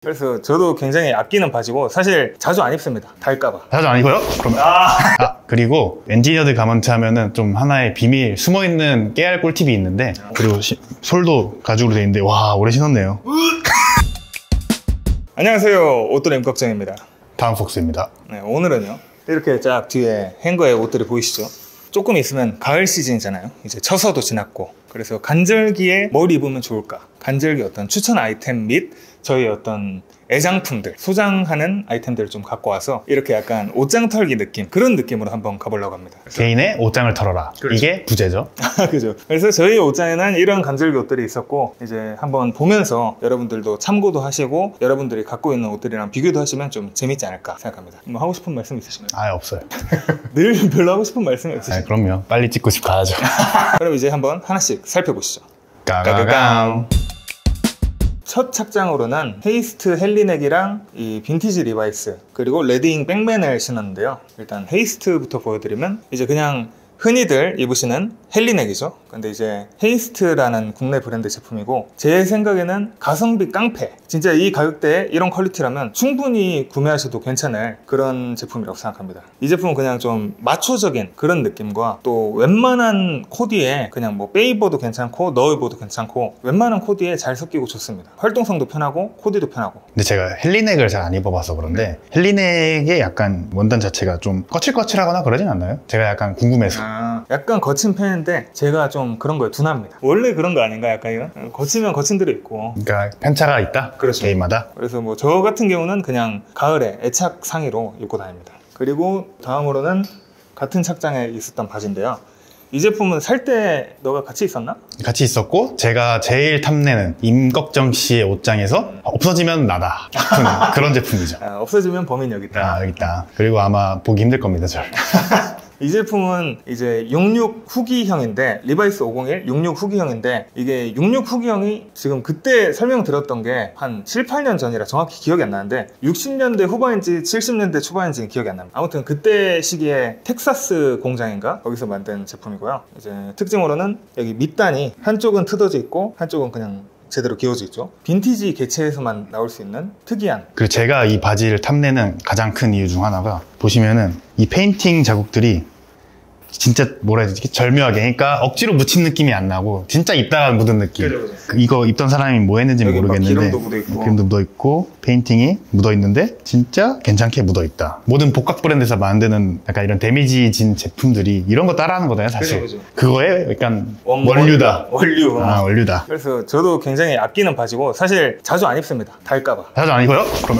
그래서 저도 굉장히 아끼는 바지고 사실 자주 안 입습니다. 닳을까봐. 자주 안 입어요? 그럼 그리고 엔지니어드 가먼트 하면은 좀 하나의 비밀 숨어있는 깨알 꿀팁이 있는데, 그리고 솔도 가죽으로 돼 있는데 와, 오래 신었네요. 안녕하세요, 옷돌이 임꺽정입니다. 다음 폭스입니다. 네, 오늘은요 이렇게 쫙 뒤에 행거에 옷들이 보이시죠? 조금 있으면 가을 시즌이잖아요. 이제 처서도 지났고, 그래서 간절기에 뭘 입으면 좋을까, 간절기 어떤 추천 아이템 및 저희 어떤 애장품들, 소장하는 아이템들을 좀 갖고 와서 이렇게 약간 옷장 털기 느낌, 그런 느낌으로 한번 가보려고 합니다. 개인의 옷장을 털어라. 그렇죠. 이게 부제죠. 그죠. 그래서 저희 옷장에는 이런 간절기 옷들이 있었고, 이제 한번 보면서 여러분들도 참고도 하시고 여러분들이 갖고 있는 옷들이랑 비교도 하시면 좀 재밌지 않을까 생각합니다. 뭐 하고 싶은 말씀 있으신가요? 아, 없어요. 늘 별로 하고 싶은 말씀이 없으신가요? 그럼요. 빨리 찍고 집 가야죠. 그럼 이제 한번 하나씩 살펴보시죠. 까가강. 첫 착장으로는 헤이스트 헬리넥이랑 이 빈티지 리바이스, 그리고 레드잉 백맨을 신었는데요. 일단 헤이스트부터 보여드리면 이제 그냥 흔히들 입으시는 헬리넥이죠. 근데 이제 헤이스트라는 국내 브랜드 제품이고, 제 생각에는 가성비 깡패, 진짜 이 가격대에 이런 퀄리티라면 충분히 구매하셔도 괜찮을 그런 제품이라고 생각합니다. 이 제품은 그냥 좀 마초적인 그런 느낌과, 또 웬만한 코디에 그냥 뭐 빼입어도 괜찮고 넣어 입어도 괜찮고, 웬만한 코디에 잘 섞이고 좋습니다. 활동성도 편하고 코디도 편하고. 근데 제가 헬리넥을 잘 안 입어봐서 그런데 헬리넥의 약간 원단 자체가 좀 거칠거칠하거나 그러진 않나요? 제가 약간 궁금해서. 약간 거친 편인데 제가 좀 그런 거에 둔합니다. 원래 그런 거 아닌가, 약간 이건? 거치면 거친 대로 있고. 그러니까 편차가 있다? 그렇죠. 개인마다. 그래서 뭐 저 같은 경우는 그냥 가을에 애착 상의로 입고 다닙니다. 그리고 다음으로는 같은 착장에 있었던 바지인데요. 이 제품은 살 때 너가 같이 있었나? 같이 있었고, 제가 제일 탐내는 임꺽정 씨의 옷장에서 없어지면 나다 싶은 그런 제품이죠. 없어지면 범인 여기 있다. 여기 있다. 그리고 아마 보기 힘들 겁니다, 절. 이 제품은 이제 66 후기형인데, 리바이스 501 66 후기형인데, 이게 66 후기형이 지금 그때 설명드렸던 게 한 7, 8년 전이라 정확히 기억이 안 나는데 60년대 후반인지 70년대 초반인지는 기억이 안 납니다. 아무튼 그때 시기에 텍사스 공장인가? 거기서 만든 제품이고요. 이제 특징으로는 여기 밑단이 한쪽은 트어져 있고 한쪽은 그냥 제대로 기어져 있죠. 빈티지 개체에서만 나올 수 있는 특이한. 그리고 제가 이 바지를 탐내는 가장 큰 이유 중 하나가, 보시면은 이 페인팅 자국들이 진짜 뭐라 해야 되지? 절묘하게, 그러니까 억지로 묻힌 느낌이 안 나고 진짜 입다가 묻은 느낌. 그죠. 이거 입던 사람이 뭐 했는지 모르겠는데 기름도 묻어있고, 기름도 묻어있고 페인팅이 묻어있는데 진짜 괜찮게 묻어있다. 모든 복각 브랜드에서 만드는 약간 이런 데미지 진 제품들이 이런 거 따라하는 거잖아요, 사실. 그죠. 그거에 약간 원류다. 원류. 원류다. 그래서 저도 굉장히 아끼는 바지고 사실 자주 안 입습니다. 닳을까봐. 자주 안 입어요? 그럼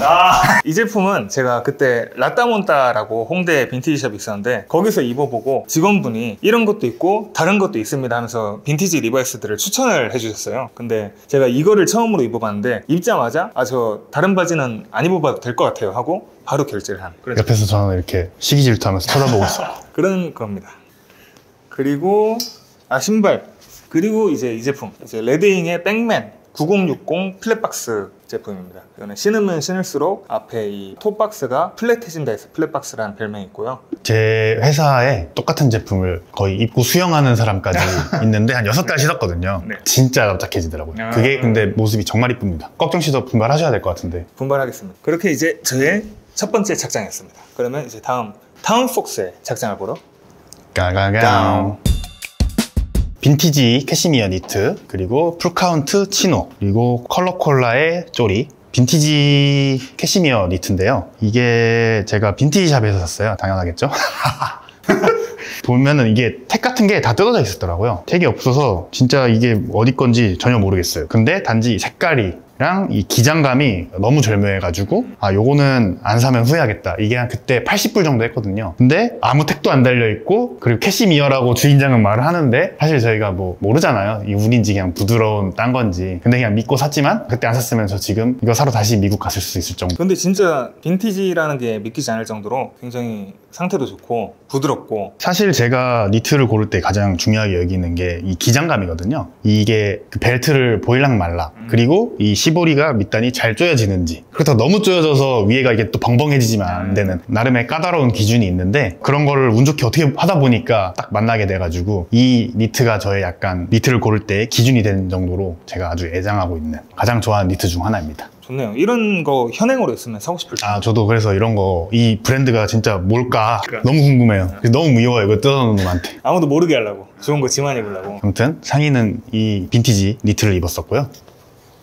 이 제품은 제가 그때 라따몬따라고 홍대 빈티지숍이 있었는데, 거기서 입어보고 직원분이 이런 것도 있고 다른 것도 있습니다 하면서 빈티지 리바이스들을 추천을 해주셨어요. 근데 제가 이거를 처음으로 입어봤는데, 입자마자 저 다른 바지는 안 입어봐도 될 것 같아요 하고 바로 결제를 한. 옆에서 저는 이렇게 시기 질투하면서 쳐다보고 있어요. 그런 겁니다. 그리고 신발. 그리고 이제 이 제품, 이제 레드잉의 백맨 9060 플랫박스 제품입니다. 이거는 신으면 신을수록 앞에 이 톱박스가 플랫해진다 해서 플랫박스라는 별명이 있고요. 제 회사에 똑같은 제품을 거의 입고 수영하는 사람까지 있는데 한 6달 신었거든요. 네. 진짜 납작해지더라고요. 그게 근데 모습이 정말 이쁩니다. 꺽정 씨도 분발하셔야 될 것 같은데. 분발하겠습니다. 그렇게 이제 저의 첫 번째 착장이었습니다. 그러면 이제 다음 타운폭스의 착장을 보러 가가강. 빈티지 캐시미어 니트, 그리고 풀카운트 치노, 그리고 컬러콜라의 쪼리. 빈티지 캐시미어 니트인데요. 이게 제가 빈티지 샵에서 샀어요. 당연하겠죠? 보면은 이게 택 같은 게 다 뜯어져 있었더라고요. 택이 없어서 진짜 이게 어디 건지 전혀 모르겠어요. 근데 단지 색깔이 이 기장감이 너무 절묘해가지고 요거는 안 사면 후회하겠다. 이게 한 그때 80불 정도 했거든요. 근데 아무 택도 안 달려있고, 그리고 캐시미어라고 주인장은 말을 하는데 사실 저희가 뭐 모르잖아요. 이 운인지 그냥 부드러운 딴 건지. 근데 그냥 믿고 샀지만, 그때 안 샀으면 저 지금 이거 사러 다시 미국 갔을 수 있을 정도. 근데 진짜 빈티지라는 게 믿기지 않을 정도로 굉장히 상태도 좋고 부드럽고. 사실 제가 니트를 고를 때 가장 중요하게 여기는 게 이 기장감이거든요. 이게 그 벨트를 보일락 말락, 그리고 이 시보리가 밑단이 잘 조여지는지, 그렇다고 너무 조여져서 위에가 이게 또 벙벙해지지만 안 되는 나름의 까다로운 기준이 있는데, 그런 거를 운 좋게 어떻게 하다 보니까 딱 만나게 돼가지고 이 니트가 저의 약간 니트를 고를 때 기준이 되는 정도로 제가 아주 애장하고 있는, 가장 좋아하는 니트 중 하나입니다. 좋네요. 이런 거 현행으로 있으면 사고 싶을 텐데. 저도 그래서 이런 거, 이 브랜드가 진짜 뭘까 너무 궁금해요. 너무 미워요, 이거 뜯어놓는 놈한테. 아무도 모르게 하려고. 좋은 거 지만 입으려고. 아무튼 상의는 이 빈티지 니트를 입었었고요.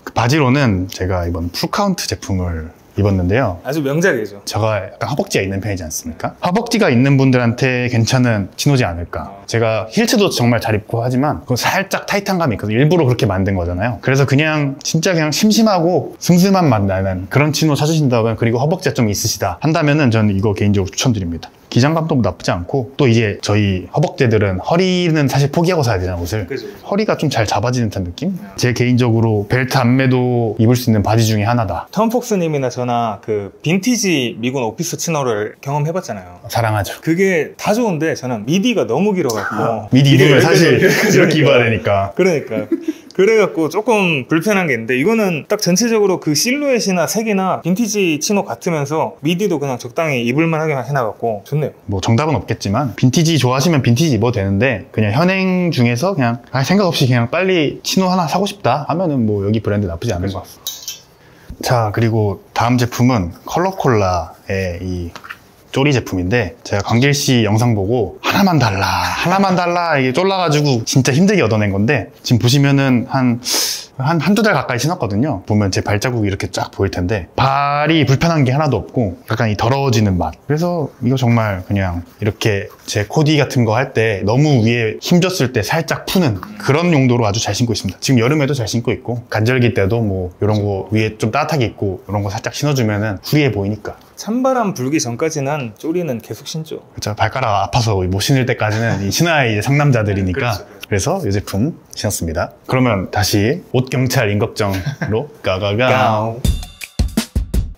그 바지로는 제가 이번 풀카운트 제품을 입었는데요. 아주 명작이죠. 제가 약간 허벅지가 있는 편이지 않습니까? 허벅지가 있는 분들한테 괜찮은 치노지 않을까. 제가 힐트도 정말 잘 입고 하지만 그 살짝 타이트한 감이 있거든요. 일부러 그렇게 만든 거잖아요. 그래서 그냥 진짜 그냥 심심하고 슴슴한 맛 나는 그런 치노 찾으신다면, 그리고 허벅지가 좀 있으시다 한다면은 저는 이거 개인적으로 추천드립니다. 기장감도 나쁘지 않고, 또 이제 저희 허벅지들은 허리는 사실 포기하고 사야 되잖아요, 옷을. 그죠. 허리가 좀 잘 잡아지는 듯한 느낌? 제 개인적으로 벨트 안매도 입을 수 있는 바지 중에 하나다. 톰폭스님이나 저나 그 빈티지 미군 오피스 치노를 경험해봤잖아요. 사랑하죠. 그게 다 좋은데 저는 미디가 너무 길어갖고 미디 입으면 사실 이렇게 입어야 되니까. 그러니까 그래갖고 조금 불편한 게 있는데, 이거는 딱 전체적으로 그 실루엣이나 색이나 빈티지 치노 같으면서 미디도 그냥 적당히 입을만 하게 해놔갖고 좋네요. 뭐 정답은 없겠지만 빈티지 좋아하시면 빈티지 입어도 되는데, 그냥 현행 중에서 그냥 생각 없이 그냥 빨리 치노 하나 사고 싶다 하면은 뭐 여기 브랜드 나쁘지 않은 것 같습니다. 자, 그리고 다음 제품은 컬러콜라의 이 쪼리 제품인데, 제가 광길씨 영상 보고 하나만 달라 이게 쫄라가지고 진짜 힘들게 얻어낸 건데, 지금 보시면은 한두 달 가까이 신었거든요. 보면 제 발자국이 이렇게 쫙 보일 텐데, 발이 불편한 게 하나도 없고 약간 이 더러워지는 맛. 그래서 이거 정말 그냥 이렇게 제 코디 같은 거 할 때 너무 위에 힘줬을 때 살짝 푸는 그런 용도로 아주 잘 신고 있습니다. 지금 여름에도 잘 신고 있고, 간절기 때도 뭐 이런 거 위에 좀 따뜻하게 입고 이런 거 살짝 신어주면은 후리해 보이니까. 찬바람 불기 전까지는 쪼리는 계속 신죠. 그렇죠. 발가락 아파서 못 신을 때까지는 이 신어야 이제 상남자들이니까. 그렇죠. 그래서 이 제품 신었습니다. 그러면 다시 옷 경찰 임걱정으로 가가가.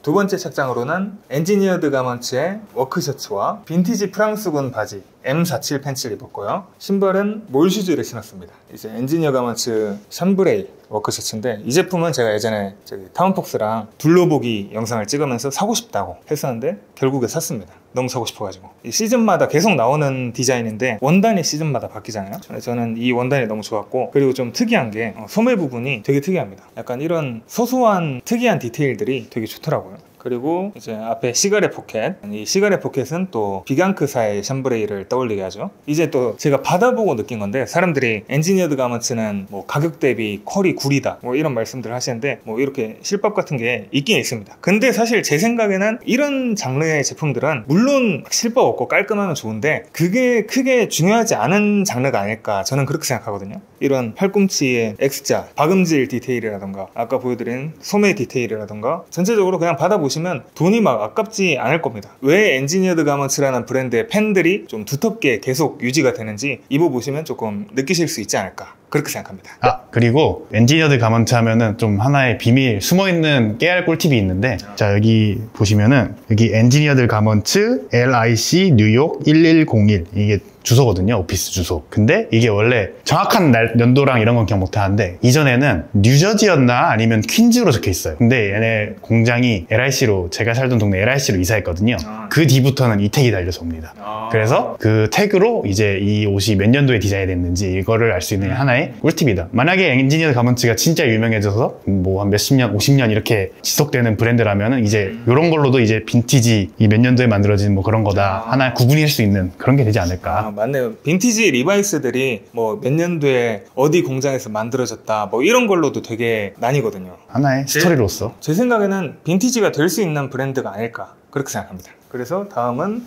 두 번째 착장으로는 엔지니어드 가먼츠의 워크셔츠와 빈티지 프랑스군 바지 M47 팬츠를 입었고요. 신발은 몰슈즈를 신었습니다. 이제 엔지니어 가먼츠 샴브레이 워크셔츠인데, 이 제품은 제가 예전에 타운폭스랑 둘러보기 영상을 찍으면서 사고 싶다고 했었는데 결국에 샀습니다. 너무 사고 싶어가지고. 이 시즌마다 계속 나오는 디자인인데 원단이 시즌마다 바뀌잖아요. 저는 이 원단이 너무 좋았고, 그리고 좀 특이한 게 소매 부분이 되게 특이합니다. 약간 이런 소소한 특이한 디테일들이 되게 좋더라고요. 그리고 이제 앞에 시가레 포켓, 이 시가레 포켓은 또 비강크사의 샴브레이를 떠올리게 하죠. 이제 또 제가 받아보고 느낀 건데, 사람들이 엔지니어드 가먼츠는 뭐 가격 대비 퀄이 구리다 뭐 이런 말씀들을 하시는데, 뭐 이렇게 실밥 같은 게 있긴 있습니다. 근데 사실 제 생각에는 이런 장르의 제품들은 물론 실밥 없고 깔끔하면 좋은데 그게 크게 중요하지 않은 장르가 아닐까, 저는 그렇게 생각하거든요. 이런 팔꿈치의 X자, 박음질 디테일이라던가 아까 보여드린 소매 디테일이라던가 전체적으로 그냥 받아보시면 돈이 막 아깝지 않을 겁니다. 왜 엔지니어드 가먼츠라는 브랜드의 팬들이 좀 두텁게 계속 유지가 되는지 입어보시면 조금 느끼실 수 있지 않을까, 그렇게 생각합니다. 그리고 엔지니어드 가먼츠 하면은 좀 하나의 비밀, 숨어있는 깨알 꿀팁이 있는데, 자, 여기 보시면은 여기 엔지니어드 가먼츠 LIC 뉴욕 1101, 이게 주소거든요. 오피스 주소. 근데 이게 원래 정확한 연도랑 이런 건 기억 못하는데, 이전에는 뉴저지였나 아니면 퀸즈로 적혀 있어요. 근데 얘네 공장이 LIC로, 제가 살던 동네 LIC로 이사했거든요. 그 뒤부터는 이 태그가 달려서 옵니다. 그래서 그 태그로 이제 이 옷이 몇 년도에 디자인이 됐는지 이거를 알 수 있는 하나의 꿀팁이다. 만약에 엔지니어 가먼츠가 진짜 유명해져서 뭐 한 몇십 년, 50년 이렇게 지속되는 브랜드라면은 이제 이런 걸로도 이제 빈티지 이 몇 년도에 만들어진 뭐 그런 거다, 하나의 구분일 수 있는 그런 게 되지 않을까. 맞네요. 빈티지 리바이스들이 뭐 몇 년도에 어디 공장에서 만들어졌다 뭐 이런 걸로도 되게 나뉘거든요. 하나의 스토리로서 제 생각에는 빈티지가 될 수 있는 브랜드가 아닐까, 그렇게 생각합니다. 그래서 다음은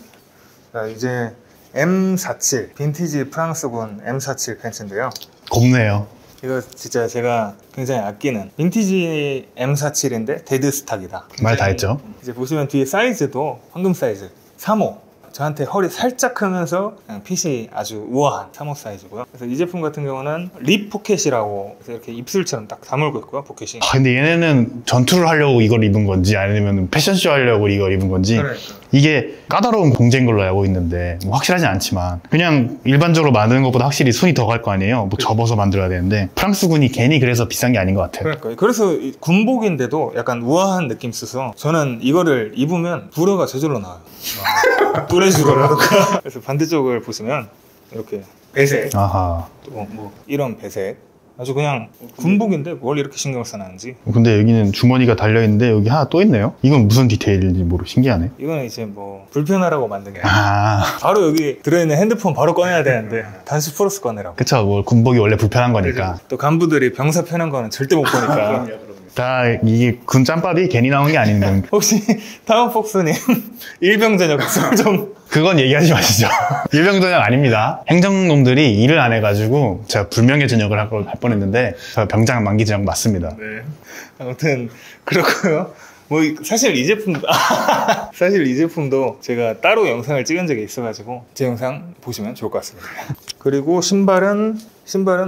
이제 M47 빈티지 프랑스군 M47 팬츠인데요. 곱네요. 이거 진짜 제가 굉장히 아끼는 빈티지 M47인데 데드 스탁이다. 말 다 했죠. 이제 보시면 뒤에 사이즈도 황금 사이즈 3호. 저한테 헐이 살짝 크면서 그냥 핏이 아주 우아한 3호 사이즈고요. 그래서 이 제품 같은 경우는 립 포켓이라고 해서 이렇게 입술처럼 딱 다물고 있고요. 포켓이. 근데 얘네는 전투를 하려고 이걸 입은 건지 아니면 패션쇼 하려고 이걸 입은 건지 그러니까. 이게 까다로운 공제인 걸로 알고 있는데 뭐 확실하진 않지만 그냥 일반적으로 만드는 것보다 확실히 손이 더 갈 거 아니에요. 뭐 접어서 만들어야 되는데 프랑스군이 괜히 그래서 비싼 게 아닌 것 같아요. 그러니까요. 그래서 이 군복인데도 약간 우아한 느낌 있어서 저는 이거를 입으면 불어가 저절로 나와요. 뚜레쥬러라든가. 그래서 반대쪽을 보시면 이렇게 배색, 아하. 또 뭐 이런 배색. 아주 그냥 군복인데 뭘 이렇게 신경을 써놨는지. 근데 여기는 주머니가 달려있는데 여기 하나 또 있네요. 이건 무슨 디테일인지 모르 신기하네. 이거는 이제 뭐 불편하라고 만든 게 아니에요. 아, 바로 여기 들어있는 핸드폰 바로 꺼내야 되는데 단수 플러스 꺼내라고. 그쵸. 뭐 군복이 원래 불편한 거니까. 또 간부들이 병사 편한 거는 절대 못 보니까. 다 이게 군 짬밥이 괜히 나온 게 아닌 건 혹시 타운폭스님 일병전역 좀 그건 얘기하지 마시죠. 일병전역 아닙니다. 행정놈들이 일을 안 해가지고 제가 불명예 전역을 할 뻔했는데 저 병장 만기 전역 맞습니다. 네. 아무튼 그렇고요. 뭐 사실 이 제품 사실 이 제품도 제가 따로 영상을 찍은 적이 있어가지고 제 영상 보시면 좋을 것 같습니다. 그리고 신발은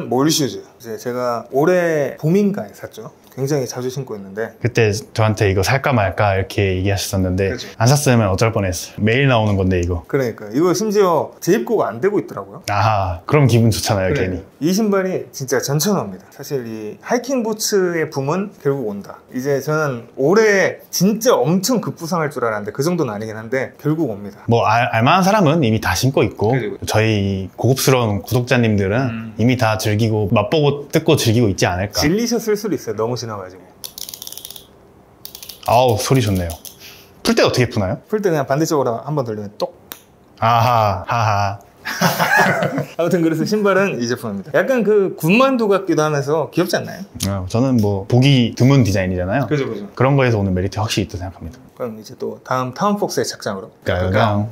몰슈즈. 이제 제가 올해 봄인가에 샀죠. 굉장히 자주 신고 있는데 그때 저한테 이거 살까 말까 이렇게 얘기하셨었는데 그치. 안 샀으면 어쩔 뻔했어요. 매일 나오는 건데 이거. 그러니까 이거 심지어 재입고가 안 되고 있더라고요. 아하, 그럼 기분 좋잖아요. 그래. 괜히. 이 신발이 진짜 전천후입니다. 사실 이 하이킹 부츠의 붐은 결국 온다. 이제 저는 올해 진짜 엄청 급부상할 줄 알았는데 그 정도는 아니긴 한데 결국 옵니다. 뭐 알만한 사람은 이미 다 신고 있고 그치. 저희 고급스러운 구독자님들은 이미 다 즐기고 맛보고 뜯고 즐기고 있지 않을까. 질리셨을 수도 있어요. 너무 지나가지고. 아우, 소리 좋네요. 풀 때 어떻게 푸나요? 풀 때 그냥 반대쪽으로 한번 돌리면 똑. 아하, 하하. 아무튼 그래서 신발은 이 제품입니다. 약간 그 군만두 같기도 하면서 귀엽지 않나요? 저는 뭐 보기 드문 디자인이잖아요. 그죠. 그런 거에서 오는 메리트 확실히 있다고 생각합니다. 그럼 이제 또 다음 타운폭스의 착장으로. 까까까.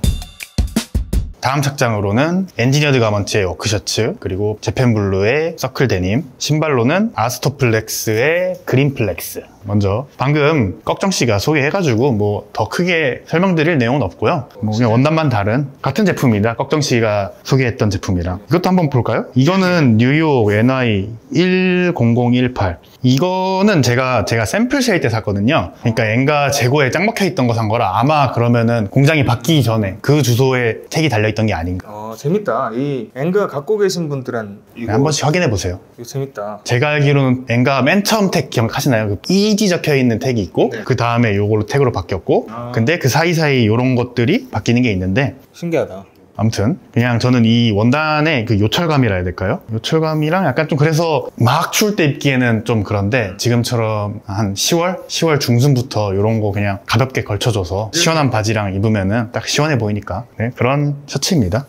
다음 착장으로는 엔지니어드 가먼트의 워크셔츠, 그리고 재팬블루의 서클 데님, 신발로는 아스토플렉스의 그린플렉스. 먼저 방금 꺽정씨가 소개해가지고 뭐 더 크게 설명드릴 내용은 없고요. 뭐 그냥 원단만 다른 같은 제품입니다. 꺽정씨가 소개했던 제품이랑. 이것도 한번 볼까요? 이거는 뉴욕 NY 10018. 이거는 제가 샘플 세일 때 샀거든요. 그러니까 엔가 재고에 짱 박혀있던 거 산 거라 아마 그러면은 공장이 바뀌기 전에 그 주소에 택이 달려있던 게 아닌가. 재밌다. 이 엔가 갖고 계신 분들은 이거 한 번씩 확인해 보세요. 이거 재밌다. 제가 알기로는 엔가 맨 처음 택 기억하시나요? 그 EG 적혀있는 택이 있고 네. 그 다음에 요걸로 택으로 바뀌었고 근데 그 사이사이 요런 것들이 바뀌는 게 있는데 신기하다. 아무튼 그냥 저는 이 원단의 그 요철감이라 해야 될까요? 요철감이랑 약간 좀 그래서 막 추울 때 입기에는 좀 그런데 지금처럼 한 10월 중순부터 이런 거 그냥 가볍게 걸쳐줘서 시원한 바지랑 입으면은 딱 시원해 보이니까 네, 그런 셔츠입니다.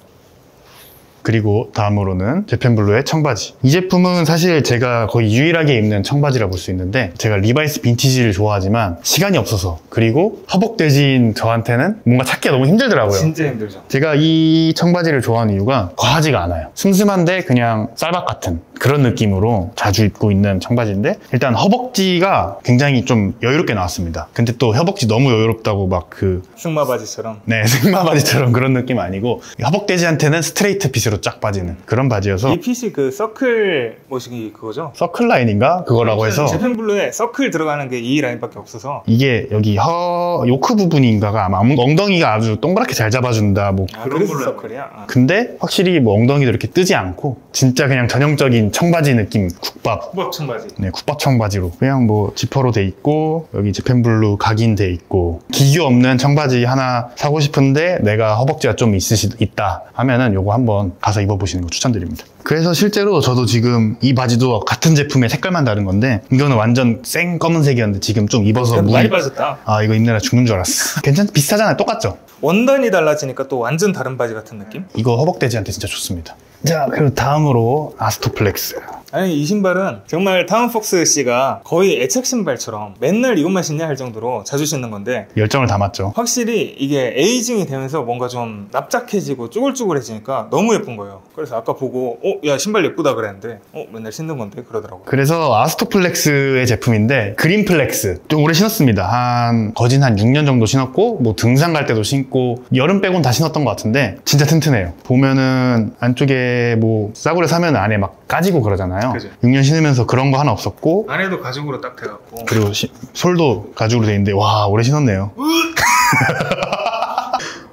그리고 다음으로는 재팬블루의 청바지. 이 제품은 사실 제가 거의 유일하게 입는 청바지라 볼 수 있는데 제가 리바이스 빈티지를 좋아하지만 시간이 없어서 그리고 허벅대진 저한테는 뭔가 찾기가 너무 힘들더라고요. 진짜 힘들죠. 제가 이 청바지를 좋아하는 이유가 과하지가 않아요. 슴슴한데 그냥 쌀밥 같은 그런 느낌으로 자주 입고 있는 청바지인데 일단 허벅지가 굉장히 좀 여유롭게 나왔습니다. 근데 또 허벅지 너무 여유롭다고 막 승마 바지처럼. 네, 승마 바지처럼 그런 느낌 아니고 허벅대지한테는 스트레이트 핏으로 쫙 빠지는 그런 바지여서 이 핏이 그 서클 뭐시기 그거죠? 서클 라인인가? 그거라고 해서 재팬블루에 서클 들어가는 게 이 라인밖에 없어서 이게 여기 요크 부분인가가 아마 엉덩이가 아주 동그랗게 잘 잡아준다 뭐 그래서 서클이야? 근데 확실히 뭐 엉덩이도 이렇게 뜨지 않고 진짜 그냥 전형적인 청바지 느낌 국밥 청바지. 네, 국밥 청바지로 그냥 뭐 지퍼로 돼 있고 여기 재팬블루 각인돼 있고 기교 없는 청바지 하나 사고 싶은데 내가 허벅지가 좀 있다 하면은 요거 한번 가서 입어보시는 거 추천드립니다. 그래서 실제로 저도 지금 이 바지도 같은 제품의 색깔만 다른 건데 이거는 완전 생 검은색이었는데 지금 좀 입어서 많이 빠졌다. 이거 입느라 죽는 줄 알았어. 비슷하잖아요. 똑같죠? 원단이 달라지니까 또 완전 다른 바지 같은 느낌? 이거 허벅대지한테 진짜 좋습니다. 자, 그리고 다음으로 아스토플렉스. 아니 이 신발은 정말 타운폭스 씨가 거의 애착 신발처럼 맨날 이것만 신냐 할 정도로 자주 신는 건데 열정을 담았죠. 확실히 이게 에이징이 되면서 뭔가 좀 납작해지고 쭈글쭈글해지니까 너무 예쁜 거예요. 그래서 아까 보고 야 신발 예쁘다 그랬는데 맨날 신는 건데 그러더라고요. 그래서 아스토플렉스의 제품인데 그린플렉스 좀 오래 신었습니다. 거진 한 6년 정도 신었고 뭐 등산 갈 때도 신고 여름 빼곤 다 신었던 것 같은데 진짜 튼튼해요. 보면은 안쪽에 뭐 싸구려 사면 안에 막 까지고 그러잖아요. 그죠. 6년 신으면서 그런 거 하나 없었고 안에도 가죽으로 딱 돼갖고 그리고 솔도 가죽으로 돼 있는데 와 오래 신었네요.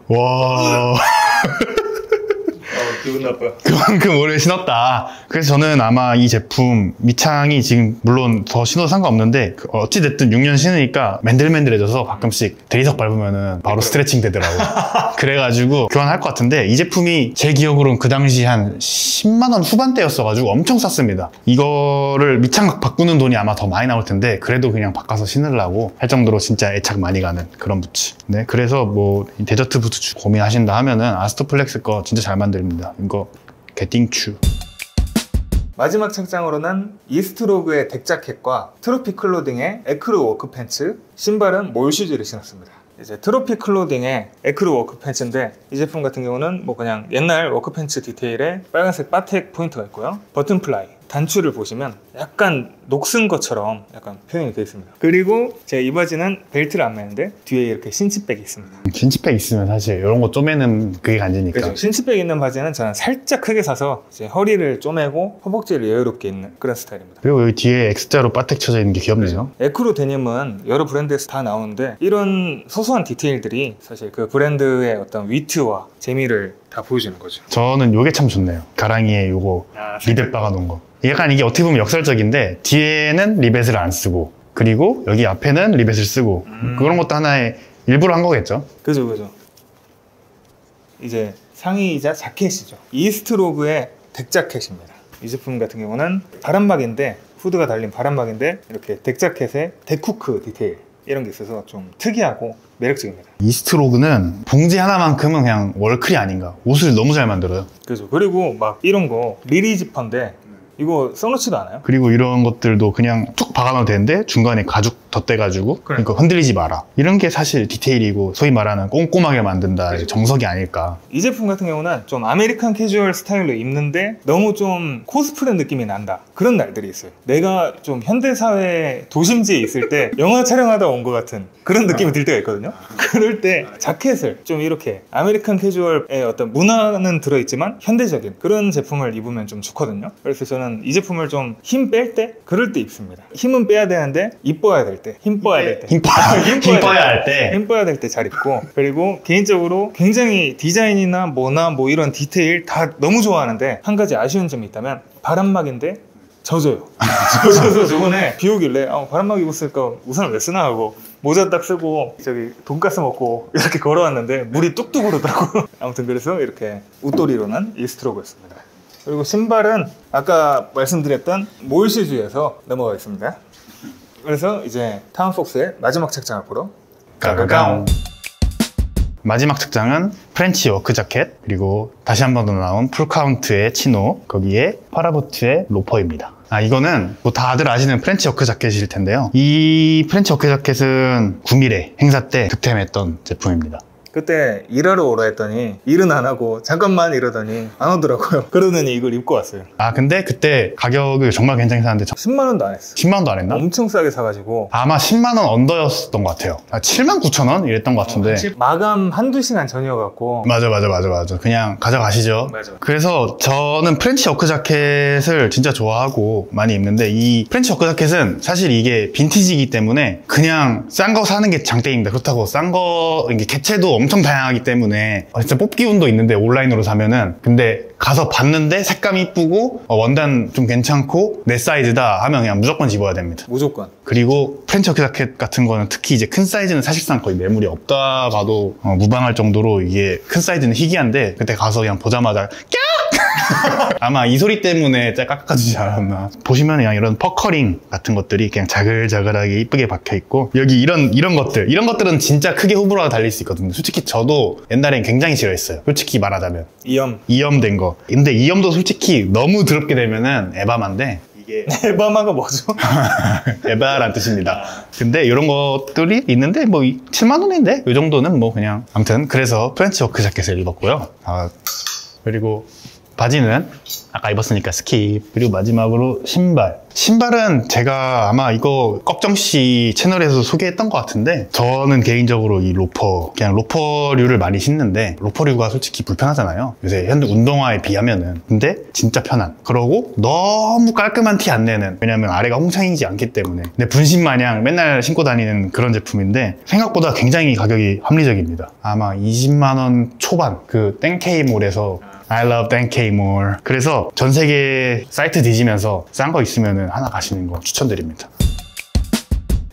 와 기분 나빠. 그만큼 오래 신었다. 그래서 저는 아마 이 제품 밑창이 지금 물론 더 신어도 상관없는데 어찌됐든 6년 신으니까 맨들맨들해져서 가끔씩 대리석 밟으면은 바로 스트레칭 되더라고요. 그래가지고 교환할 것 같은데 이 제품이 제 기억으로는 그 당시 한 10만원 후반대였어가지고 엄청 쌌습니다. 이거를 밑창 바꾸는 돈이 아마 더 많이 나올 텐데 그래도 그냥 바꿔서 신으려고 할 정도로 진짜 애착 많이 가는 그런 부츠. 네, 그래서 뭐 데저트 부츠 고민하신다 하면은 아스토플렉스 거 진짜 잘 만듭니다. 이거 개띵추. 마지막 착장으로는 이스트로그의 덱자켓과 트로피 클로딩의 에크루 워크 팬츠, 신발은 몰슈즈를 신었습니다. 이제 트로피 클로딩의 에크루 워크 팬츠인데 이 제품 같은 경우는 뭐 그냥 옛날 워크 팬츠 디테일에 빨간색 바텍 포인트가 있고요. 버튼 플라이, 단추를 보시면 약간 녹슨 것처럼 약간 표현이 되어 있습니다. 그리고 제 이 바지는 벨트를 안 매는데 뒤에 이렇게 신치백이 있습니다. 신치백 있으면 사실 이런 거 쪼매는 그게 간지니까. 그렇죠. 신치백 있는 바지는 저는 살짝 크게 사서 이제 허리를 쪼매고 허벅지를 여유롭게 입는 그런 스타일입니다. 그리고 여기 뒤에 X자로 바텍 쳐져 있는 게 귀엽네요. 에크루 데님은 여러 브랜드에서 다 나오는데 이런 소소한 디테일들이 사실 그 브랜드의 어떤 위트와 재미를 다 보여주는 거죠. 저는 요게 참 좋네요. 가랑이에 요거 리벳 박아놓은 거. 약간 이게 어떻게 보면 역설적인데 뒤에는 리벳을 안 쓰고 그리고 여기 앞에는 리벳을 쓰고 그런 것도 하나의 일부러 한 거겠죠. 그죠. 이제 상의이자 자켓이죠. 이스트로그의 덱자켓입니다. 이 제품 같은 경우는 바람막인데 후드가 달린 바람막인데 이렇게 덱자켓에 데쿠크 디테일 이런 게 있어서 좀 특이하고 매력적입니다. 이스트로그는 봉지 하나만큼은 그냥 월클이 아닌가. 옷을 너무 잘 만들어요. 그죠. 그리고 막 이런 거 미리 지퍼인데 이거 써놓지도 않아요. 그리고 이런 것들도 그냥 툭 박아놓으면 되는데 중간에 가죽 덧대가지고 그러니까 흔들리지 마라. 이런 게 사실 디테일이고 소위 말하는 꼼꼼하게 만든다. 그렇죠. 정석이 아닐까. 이 제품 같은 경우는 좀 아메리칸 캐주얼 스타일로 입는데 너무 좀 코스프레 느낌이 난다. 그런 날들이 있어요. 내가 좀 현대사회 도심지에 있을 때 영화 촬영하다 온 것 같은 그런 느낌이 들 때가 있거든요. 그럴 때 자켓을 좀 이렇게 아메리칸 캐주얼의 어떤 문화는 들어있지만 현대적인 그런 제품을 입으면 좀 좋거든요. 그래서 저는 이 제품을 좀 힘 뺄 때 그럴 때 입습니다. 힘은 빼야 되는데 이뻐야 될 때, 힘 뻐야 될 때, 힘 빠야 할 때, 힘 뻐야 될 때 잘 입고 그리고 개인적으로 굉장히 디자인이나 뭐나 뭐 이런 디테일 다 너무 좋아하는데 한 가지 아쉬운 점이 있다면 바람막인데 젖어요. 젖어서 저번에 비 오길래 바람막 입었으니까 우산을 왜 쓰나 하고 모자 딱 쓰고 저기 돈가스 먹고 이렇게 걸어왔는데 물이 뚝뚝 오르더라고요. 아무튼 그래서 이렇게 웃돌이로는 이스트로그였습니다. 그리고 신발은 아까 말씀드렸던 몰슈즈에서 넘어가겠습니다. 그래서 이제 타운폭스의 마지막 착장을 보러 가가강. 마지막 착장은 프렌치 워크 자켓 그리고 다시 한 번 더 나온 풀카운트의 치노 거기에 파라보트의 로퍼입니다. 이거는 뭐 다들 아시는 프렌치 워크 자켓일 텐데요. 이 프렌치 워크 자켓은 구미래 행사 때 득템했던 제품입니다. 그때 일하러 오라 했더니 일은 안 하고 잠깐만 이러더니 안 오더라고요. 그러더니 이걸 입고 왔어요. 근데 그때 가격을 정말 괜찮게 샀는데 10만 원도 안 했어요. 10만 원도 안 했나? 엄청 싸게 사가지고 아마 10만 원 언더였던 것 같아요. 7만 9천 원 이랬던 것 같은데 마감 한두 시간 전이어갖고 맞아 그냥 가져가시죠. 맞아. 그래서 저는 프렌치 워크 자켓을 진짜 좋아하고 많이 입는데 이 프렌치 워크 자켓은 사실 이게 빈티지이기 때문에 그냥 싼 거 사는 게 장땡입니다. 그렇다고 싼 거 이게 개체도 엄청 다양하기 때문에 진짜 뽑기 운도 있는데 온라인으로 사면은 근데 가서 봤는데 색감이 이쁘고 원단 좀 괜찮고 내 사이즈다 하면 그냥 무조건 집어야 됩니다. 무조건. 그리고 프렌치 워크 자켓 같은 거는 특히 이제 큰 사이즈는 사실상 거의 매물이 없다 봐도 무방할 정도로 이게 큰 사이즈는 희귀한데 그때 가서 그냥 보자마자 아마 이 소리 때문에 깎아주지 않았나. 보시면 그냥 이런 퍼커링 같은 것들이 그냥 자글자글하게 이쁘게 박혀있고 여기 이런 것들은 진짜 크게 호불호가 달릴 수 있거든요. 솔직히 저도 옛날엔 굉장히 싫어했어요. 솔직히 말하자면 이염된 거. 근데 이염도 솔직히 너무 더럽게 되면은 에바만데 이게 에바마가 뭐죠? 에바란 뜻입니다. 근데 이런 것들이 있는데 뭐 7만 원인데 이 정도는 뭐 그냥 아무튼 그래서 프렌치 워크 자켓을 입었고요. 그리고 바지는 아까 입었으니까 스킵. 그리고 마지막으로 신발은 제가 아마 이거 꺽정씨 채널에서 소개했던 것 같은데 저는 개인적으로 이 로퍼 그냥 로퍼류를 많이 신는데 로퍼류가 솔직히 불편하잖아요. 요새 현대 운동화에 비하면은. 근데 진짜 편한. 그러고 너무 깔끔한 티 안 내는. 왜냐면 아래가 홍창이지 않기 때문에. 근데 분신 마냥 맨날 신고 다니는 그런 제품인데 생각보다 굉장히 가격이 합리적입니다. 아마 20만 원 초반. 그 땡케이몰에서 I love 땡케이몰. 그래서 전 세계 사이트 뒤지면서 싼 거 있으면 하나 가시는 거 추천드립니다.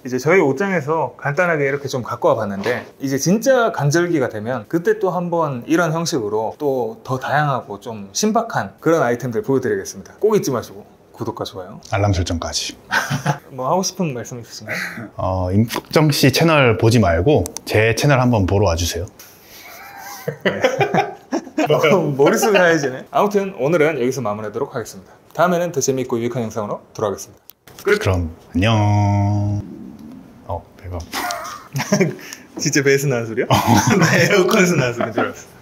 이제 저희 옷장에서 간단하게 이렇게 좀 갖고 와 봤는데 이제 진짜 간절기가 되면 그때 또 한번 이런 형식으로 또 더 다양하고 좀 신박한 그런 아이템들 보여드리겠습니다. 꼭 잊지 마시고 구독과 좋아요, 알람 설정까지. 뭐 하고 싶은 말씀 있으신가요? 임꺽정씨 채널 보지 말고 제 채널 한번 보러 와주세요. 머릿속이 하얘지네. 아무튼 오늘은 여기서 마무리하도록 하겠습니다. 다음에는 더 재밌고 유익한 영상으로 돌아오겠습니다. 그럼 안녕. 배가 진짜 배에서 나는 소리야? 나 에어컨에서 나는 소리인 줄 알았어.